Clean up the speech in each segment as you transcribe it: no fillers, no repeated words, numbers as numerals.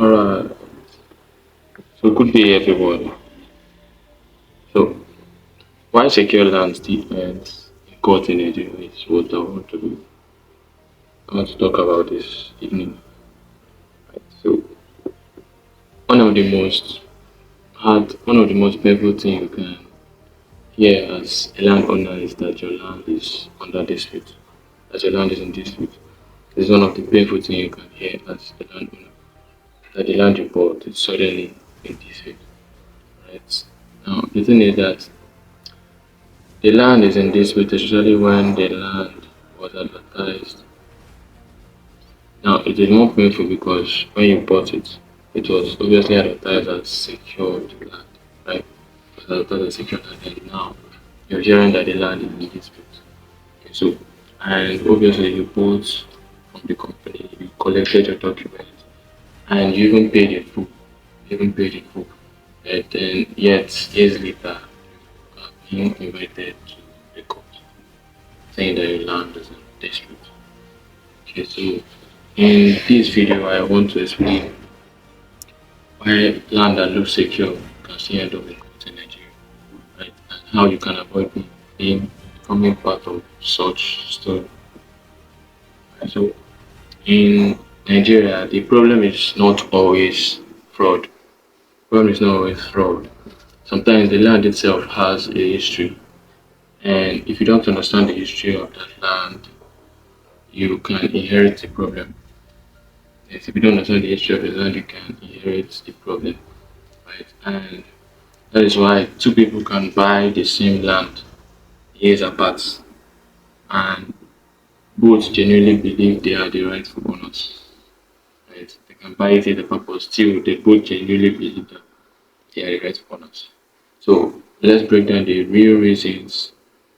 Alright, so good day everyone. So why secure land still ends in court in Nigeria is what I want to talk about this evening. Right? So one of the most painful thing you can hear as a landowner is that your land is under dispute. That your land is in dispute. This is one of the painful things you can hear as a landowner. That the land you bought is suddenly in dispute. Right? Now the thing is that the land is in dispute, especially when the land was advertised. Now, it is more painful because when you bought it, it was obviously advertised as secured land, right? It was advertised as secured land, and now you're hearing that the land is in dispute. Okay, so, and obviously you bought from the company, you collected your documents, and you even paid in full. You even paid in full. And then, yet, years later, you are being invited to the court saying that your land is in dispute. Okay, so in this video, I want to explain why land that looks secure can still end up in court in Nigeria, right? And how you can avoid being becoming part of such story. Right? So in Nigeria, the problem is not always fraud. Problem is not always fraud. Sometimes the land itself has a history, and if you don't understand the history of that land, you can inherit the problem. Yes, if you don't understand the history of the land, you can inherit the problem, right? And that is why two people can buy the same land years apart, and both genuinely believe they are the rightful owners, right? They can buy it in the purpose, still they both genuinely believe that they are the rightful owners. So let's break down the real reasons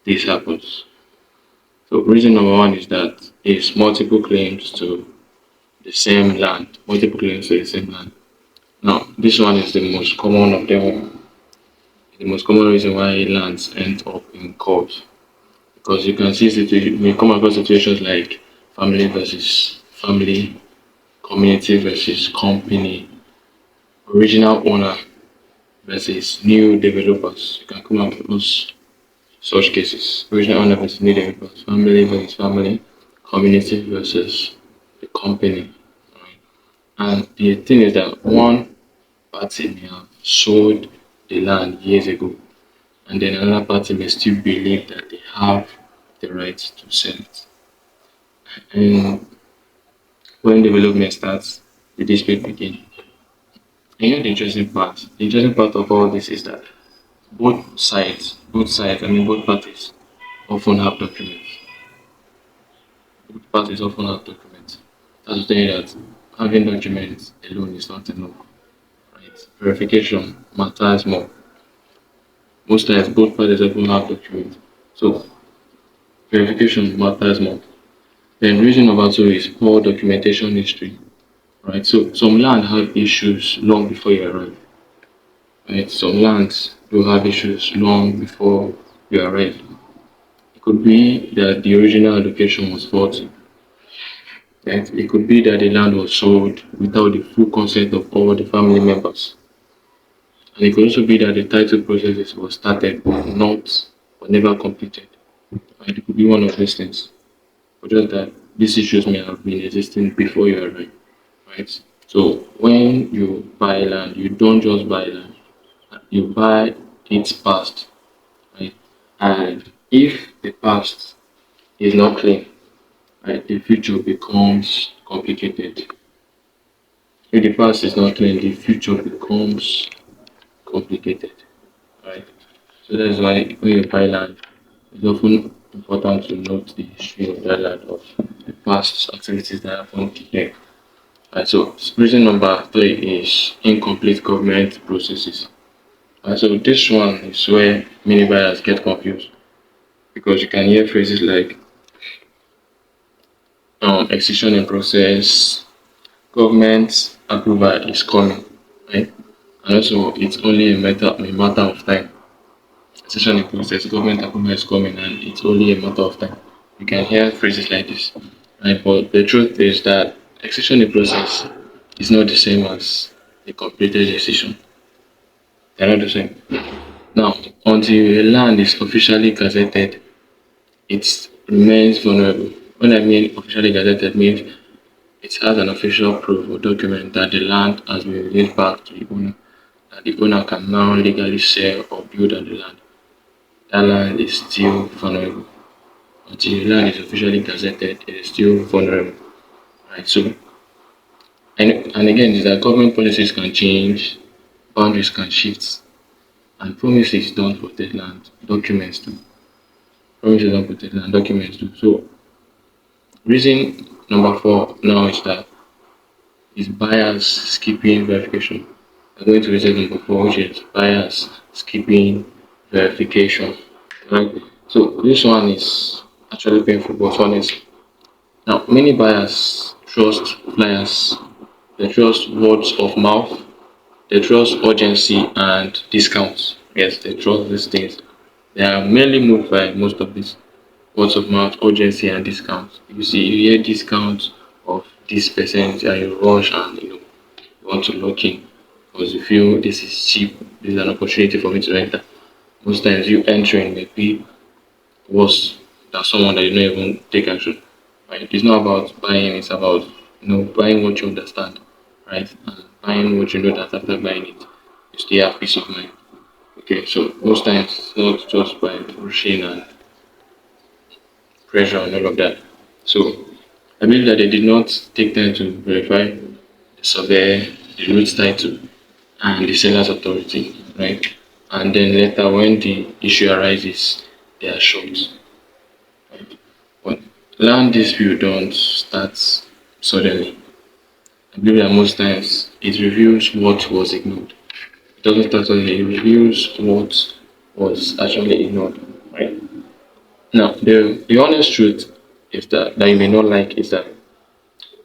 this happens. So reason number one is that is multiple claims to the same land, multiple claims to the same land. Now, this one is the most common of them. The most common reason why lands end up in court, because you can see we come across situations like family versus family, community versus company, original owner versus new developers. You can come across such cases. Original owner versus new developers, family versus family, community versus the company. Right? And the thing is that one party may have sold the land years ago, and then another party may still believe that they have the right to sell it. And when development starts, the dispute begins. And you know the interesting part? The interesting part of all this is that both parties often have documents. Both parties often have documents. That's to tell you that having documents alone is not enough. Right? Verification matters more. Most times both parties often have documents. So verification matters more. Then reason number two is poor documentation history. Right? So some land have issues long before you arrive. Right? Some lands do have issues long before you arrive. It could be that the original allocation was faulty. Right? It could be that the land was sold without the full consent of all the family members. And it could also be that the title process was started but never completed. Right? It could be one of those things. But just that these issues may have been existing before you arrive. Right? So when you buy land, you don't just buy land, you buy its past, right? And if the past is not clean, right, the future becomes complicated. If the past is not clean, the future becomes complicated, right? So that's why when you buy land, it's often important to note the history of that land, of the past activities that happened there. Right, so reason number three is incomplete government processes. So this one is where many buyers get confused, because you can hear phrases like excision in process, government approval is coming, right? And also it's only a matter of time. Excision in process, government approval is coming, and it's only a matter of time. You can hear phrases like this, right? But the truth is that excision in process It's not the same as a completed decision. They're not the same. Now, until a land is officially gazetted, it remains vulnerable. When I mean officially gazetted means it has an official proof or document that the land has been released back to the owner, that the owner can now legally sell or build on the land. That land is still vulnerable. Until the land is officially gazetted, it is still vulnerable. Right? So, and again, is that government policies can change, boundaries can shift, and promises don't protect land, documents do. Promises don't protect land, documents do. So, reason number four now is that is bias skipping verification. I'm going to reason number four, which is bias skipping verification. Right? So, this one is actually painful but honest. Now, many buyers trust flyers, they trust words of mouth, they trust urgency and discounts. Yes, they trust these things. They are mainly moved by most of these words of mouth, urgency and discounts. You see, you hear discounts of this percent and you rush and you want to lock in because you feel this is cheap, this is an opportunity for me to enter. Most times you entering may be worse than someone that you don't even take action. Right? It's not about buying, it's about buying what you understand, right? And buying what you know that after buying it, you still have peace of mind. Okay, so most times it's not just by rushing and pressure and all of that. So I believe that they did not take time to verify the survey, the root title, and the seller's authority, right? And then later, when the issue arises, they are shocked. Right? But land dispute don't start suddenly. I believe that most times it reveals what was ignored. It doesn't start suddenly, it reveals what was actually ignored, right? Now, the honest truth is that you may not like is that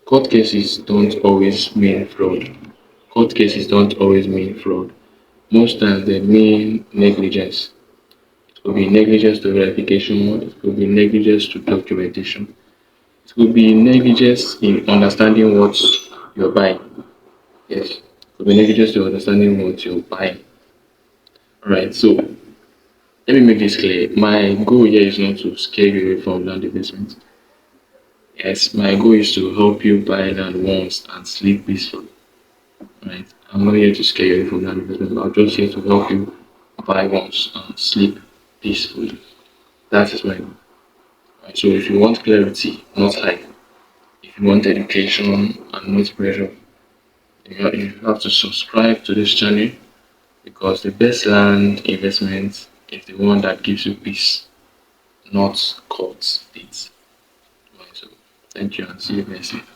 court cases don't always mean fraud. Court cases don't always mean fraud. Most times they mean negligence. It could be negligence to verification, it could be negligence to documentation, it could be negligence in understanding what you're buying. Yes, it could be negligence to understanding what you're buying. Alright, so let me make this clear. My goal here is not to scare you away from land investment. Yes, my goal is to help you buy land once and sleep peacefully. Right? I'm not here to scare you away from land investment. I'm just here to help you buy once and sleep peacefully. That is my goal. Right? So if you want clarity, not hype, if you want education and not pressure, you have to subscribe to this channel because the best land investment is the one that gives you peace, not court dates. Right? So thank you and see you guys later.